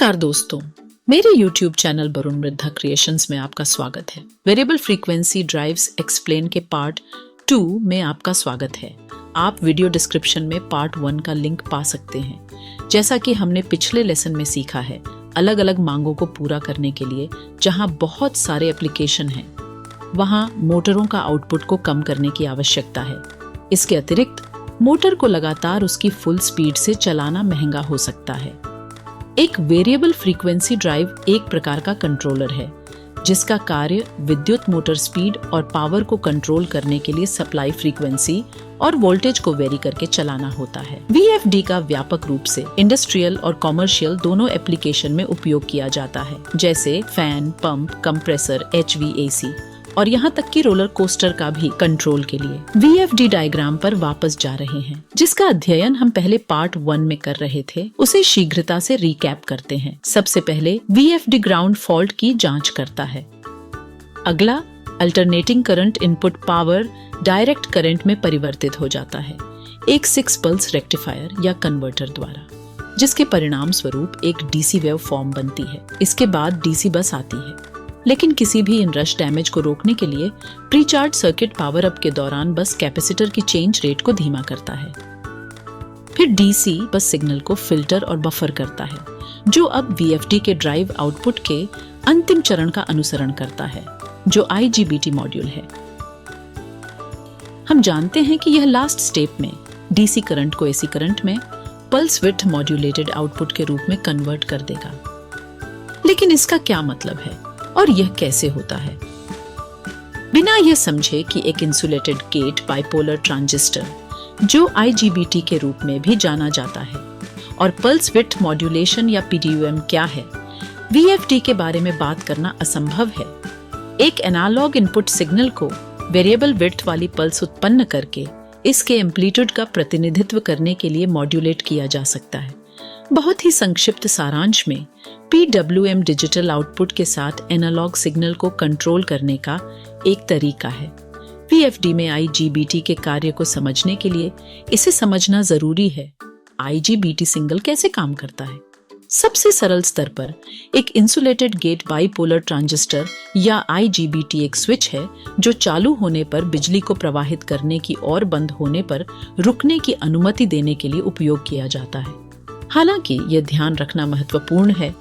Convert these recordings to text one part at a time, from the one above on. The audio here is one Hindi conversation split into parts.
नमस्कार दोस्तों, मेरे YouTube channel Varun Mridha creations में आपका स्वागत है। वेरिएबल फ्रीक्वेंसी ड्राइव्स एक्सप्लेन के पार्ट 2 में आपका स्वागत है। आप वीडियो डिस्क्रिप्शन में पार्ट 1 का लिंक पा सकते हैं। जैसा कि हमने पिछले लेसन में सीखा है, अलग अलग मांगों को पूरा करने के लिए जहां बहुत सारे एप्लीकेशन हैं, वहां मोटरों का आउटपुट को कम करने की आवश्यकता है। इसके अतिरिक्त मोटर को लगातार उसकी फुल स्पीड से चलाना महंगा हो सकता है। एक वेरिएबल फ्रीक्वेंसी ड्राइव एक प्रकार का कंट्रोलर है जिसका कार्य विद्युत मोटर स्पीड और पावर को कंट्रोल करने के लिए सप्लाई फ्रीक्वेंसी और वोल्टेज को वेरी करके चलाना होता है। VFD का व्यापक रूप से इंडस्ट्रियल और कॉमर्शियल दोनों एप्लीकेशन में उपयोग किया जाता है, जैसे फैन, पंप, कंप्रेसर, HVAC और यहाँ तक कि रोलर कोस्टर का भी कंट्रोल के लिए। VFD डायग्राम पर वापस जा रहे हैं, जिसका अध्ययन हम पहले पार्ट 1 में कर रहे थे। उसे शीघ्रता से रिकैप करते हैं। सबसे पहले VFD ग्राउंड फॉल्ट की जांच करता है। अगला, alternating current input power direct current में परिवर्तित हो जाता है एक 6 पल्स रेक्टिफायर या कन्वर्टर द्वारा, जिसके परिणाम स्वरूप एक DC वेव फॉर्म बनती है। इसके बाद DC बस आती है, लेकिन किसी भी इनरश डैमेज को रोकने के लिए प्रीचार्ज सर्किट पावर अप के दौरान बस कैपेसिटर की चेंज रेट को धीमा करता है। फिर DC बस सिग्नल को फिल्टर और बफर करता है, जो अब VFD के ड्राइव आउटपुट के अंतिम चरण का अनुसरण करता है, जो IGBT मॉड्यूल है। हम जानते हैं कि यह लास्ट स्टेप में DC करंट को AC करंट में पल्स विड्थ मॉड्यूलेटेड आउटपुट के रूप में कन्वर्ट कर देगा। लेकिन इसका क्या मतलब है और यह कैसे होता है? बिना यह समझे कि एक इंसुलेटेड गेट बाइपोलर ट्रांजिस्टर, जो IGBT के रूप में भी जाना जाता है, और पल्स विड्थ मॉड्यूलेशन या PDUM क्या है, VFD के बारे में बात करना असंभव है। एक एनालॉग इनपुट सिग्नल को वेरिएबल विड्थ वाली पल्स उत्पन्न करके इसके एम्पलीट्यूड का प्रतिनिधित्व करने के लिए मॉड्यूलेट किया जा सकता है। बहुत ही संक्षिप्त सारांश में, PWM डिजिटल आउटपुट के साथ एनालॉग सिग्नल को कंट्रोल करने का एक तरीका है। VFD में IGBT के कार्य को समझने के लिए इसे समझना जरूरी है। IGBT सिग्नल कैसे काम करता है? सबसे सरल स्तर पर एक इंसुलेटेड गेट बाइपोलर ट्रांजिस्टर या IGBT एक स्विच है जो चालू होने पर बिजली को प्रवाहित करने की और बंद होने पर रुकने की अनुमति देने के लिए उपयोग किया जाता है। हालांकि यह ध्यान रखना महत्वपूर्ण है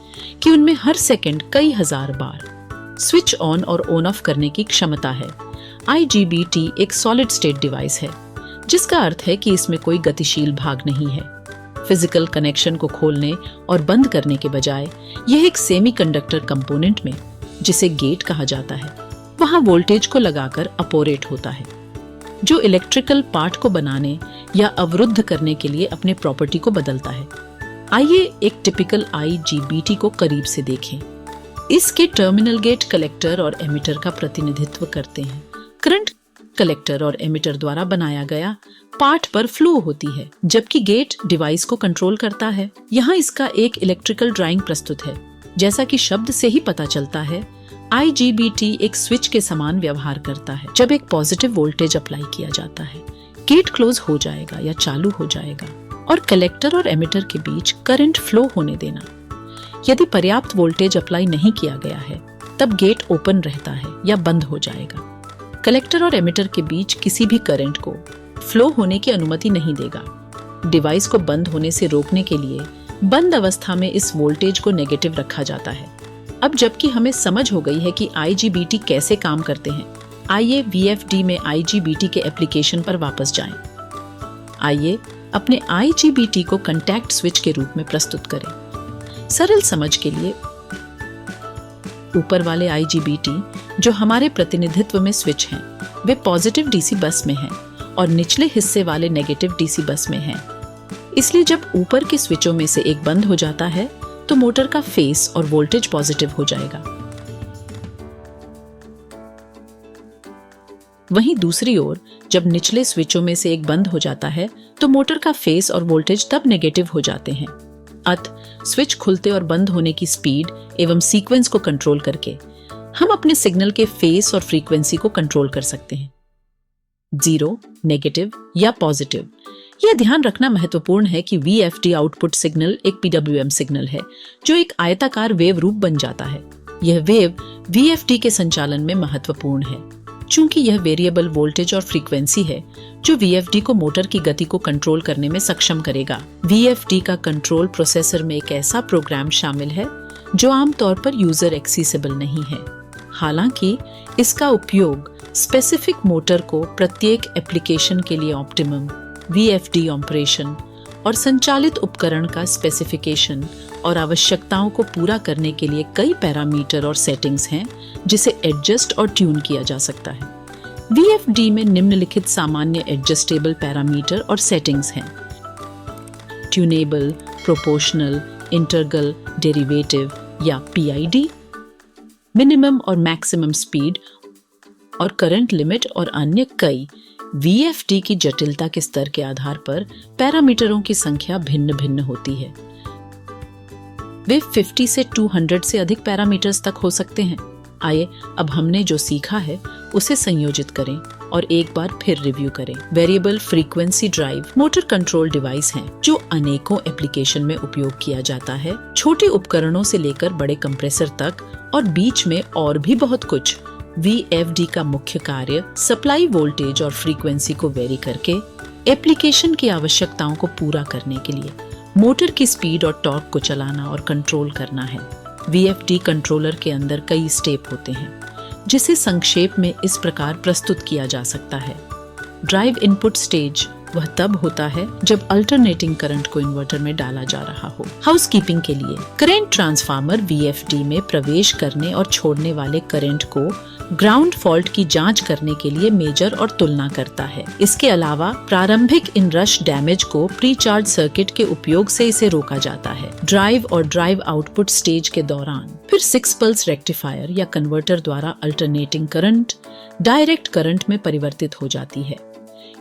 कि उनमें हर सेकंड कई हजार बार स्विच ऑन और ऑन ऑफ करने की क्षमता है। IGBT एक सॉलिड स्टेट डिवाइस है, जिसका अर्थ है कि इसमें कोई गतिशील भाग नहीं है। फिजिकल कनेक्शन को खोलने और बंद करने के बजाय यह एक सेमीकंडक्टर कंपोनेंट में, जिसे गेट कहा जाता है, वहां वोल्टेज को लगाकर ऑपरेट होता है, जो इलेक्ट्रिकल पार्ट को बनाने या अवरुद्ध करने के लिए अपने प्रॉपर्टी को बदलता है। आइए एक टिपिकल IGBT को करीब से देखें। इसके टर्मिनल गेट कलेक्टर और एमिटर का प्रतिनिधित्व करते हैं। करंट कलेक्टर और एमिटर द्वारा बनाया गया पार्ट पर फ्लो होती है, जबकि गेट डिवाइस को कंट्रोल करता है। यहाँ इसका एक इलेक्ट्रिकल ड्राइंग प्रस्तुत है। जैसा कि शब्द से ही पता चलता है, IGBT एक स्विच के समान व्यवहार करता है। जब एक पॉजिटिव वोल्टेज अप्लाई किया जाता है, गेट क्लोज हो जाएगा या चालू हो जाएगा और कलेक्टर और एमिटर के बीच करंट फ्लो होने देना। यदि पर्याप्त वोल्टेज अप्लाई नहीं किया गया है, तब गेट ओपन रहता है या बंद हो जाएगा। कलेक्टर और एमिटर के बीच किसी भी करंट को फ्लो होने की अनुमति नहीं देगा। डिवाइस को बंद होने से रोकने के लिए बंद अवस्था में इस वोल्टेज को नेगेटिव रखा जाता है। अब जबकि हमें समझ हो गई है कि IGBT कैसे काम करते हैं, आइए VFD में IGBT के एप्लीकेशन पर वापस जाएं। आइए अपने IGBT को कॉन्टैक्ट स्विच के रूप में प्रस्तुत करें। सरल समझ के लिए, ऊपर वाले IGBT जो हमारे प्रतिनिधित्व में स्विच हैं, वे पॉजिटिव DC बस में हैं और निचले हिस्से वाले नेगेटिव DC बस में हैं। इसलिए जब ऊपर के स्विचों में से एक बंद हो जाता है, तो मोटर का फेस और वोल्टेज पॉजिटिव हो जाएगा। वहीं दूसरी ओर, जब निचले स्विचों में से एक बंद हो जाता है, तो मोटर का फेस और वोल्टेज तब नेगेटिव हो जाते हैं। अतः स्विच खुलते और बंद होने की स्पीड एवं सीक्वेंस को कंट्रोल करके हम अपने सिग्नल के फेस और फ्रीक्वेंसी को कंट्रोल कर सकते हैं। 0, नेगेटिव या पॉजिटिव, यह ध्यान रखना महत्वपूर्ण है कि VFD आउटपुट सिग्नल एक PWM सिग्नल है जो एक आयताकार वेव रूप बन जाता है। यह वेव VFD के संचालन में महत्वपूर्ण है चूंकि यह वेरिएबल वोल्टेज और फ्रीक्वेंसी है जो VFD को मोटर की गति को कंट्रोल करने में सक्षम करेगा। VFD का कंट्रोल प्रोसेसर में एक ऐसा प्रोग्राम शामिल है जो आमतौर पर यूजर एक्सेसिबल नहीं है। हालांकि इसका उपयोग स्पेसिफिक मोटर को प्रत्येक एप्लीकेशन के लिए ऑप्टिमम VFD ऑपरेशन और संचालित उपकरण का स्पेसिफिकेशन और आवश्यकताओं को पूरा करने के लिए कई पैरामीटर और सेटिंग्स हैं जिसे एडजस्ट और ट्यून किया जा सकता है। VFD में निम्नलिखित सामान्य एडजस्टेबल पैरामीटर और सेटिंग्स हैं: ट्यूनेबल, प्रोपोर्शनल, इंटीग्रल, डेरिवेटिव या PID, मिनिमम और मैक्सिमम स्पीड और करंट लिमिट और अन्य कई। VFD की जटिलता के स्तर के आधार पर पैरामीटरों की संख्या भिन्न भिन्न होती है। वे 50 से 200 से अधिक पैरामीटर्स तक हो सकते हैं। आइए अब हमने जो सीखा है उसे संयोजित करें और एक बार फिर रिव्यू करें। Variable frequency drive motor control device हैं जो अनेकों एप्लीकेशन में उपयोग किया जाता है, छोटे उपकरणों से लेकर बड़े कंप्रेसर तक और बीच में और भी बहुत कुछ। VFD का मुख्य कार्य सप्लाई वोल्टेज और फ्रीक्वेंसी को वेरी करके एप्लीकेशन की आवश्यकताओं को पूरा करने के लिए मोटर की स्पीड और टॉर्क को चलाना और कंट्रोल करना है। VFD कंट्रोलर के अंदर कई स्टेप होते हैं जिसे संक्षेप में इस प्रकार प्रस्तुत किया जा सकता है। ड्राइव इनपुट स्टेज वह तब होता है जब अल्टरनेटिंग करंट को इन्वर्टर में डाला जा रहा हो। हाउसकीपिंग के लिए करंट ट्रांसफार्मर VFD में प्रवेश करने और छोड़ने वाले करंट को ग्राउंड फॉल्ट की जांच करने के लिए मेजर और तुलना करता है। इसके अलावा प्रारंभिक इनरश डैमेज को प्री चार्ज सर्किट के उपयोग से इसे रोका जाता है। ड्राइव और ड्राइव आउटपुट स्टेज के दौरान फिर 6 पल्स रेक्टिफायर या कन्वर्टर द्वारा अल्टरनेटिंग करंट डायरेक्ट करंट में परिवर्तित हो जाती है।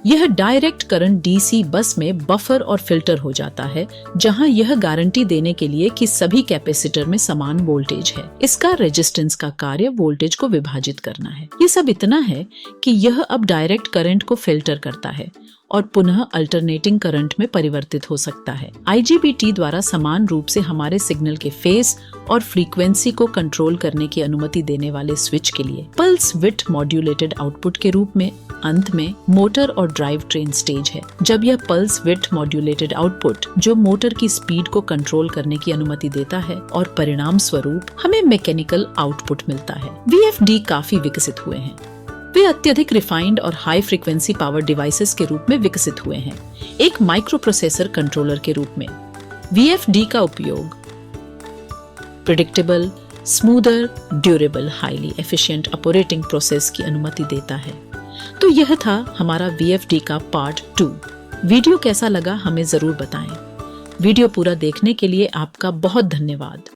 यह डायरेक्ट करंट DC बस में बफर और फिल्टर हो जाता है जहां यह गारंटी देने के लिए कि सभी कैपेसिटर में समान वोल्टेज है। इसका रेजिस्टेंस का कार्य वोल्टेज को विभाजित करना है। ये सब इतना है कि यह अब डायरेक्ट करंट को फिल्टर करता है और पुनः अल्टरनेटिंग करंट में परिवर्तित हो सकता है। IGBT द्वारा समान रूप से हमारे सिग्नल के फेज और फ्रीक्वेंसी को कंट्रोल करने की अनुमति देने वाले स्विच के लिए पल्स विड्थ मॉड्यूलेटेड आउटपुट के रूप में अंत में मोटर और ड्राइव ट्रेन स्टेज है। जब यह पल्स विड्थ मॉड्यूलेटेड आउटपुट जो मोटर की स्पीड को कंट्रोल करने की अनुमति देता है और परिणाम स्वरूप हमें मैकेनिकल आउटपुट मिलता है। VFD काफी विकसित हुए हैं। वे अत्यधिक रिफाइंड और हाई फ्रीक्वेंसी पावर डिवाइसेस के रूप में विकसित हुए हैं। एक माइक्रो प्रोसेसर कंट्रोलर के रूप में VFD का उपयोग predictable, smoother, durable, highly efficient operating process की अनुमति देता है। तो यह था हमारा VFD का पार्ट 2। वीडियो कैसा लगा हमें जरूर बताएं। वीडियो पूरा देखने के लिए आपका बहुत धन्यवाद।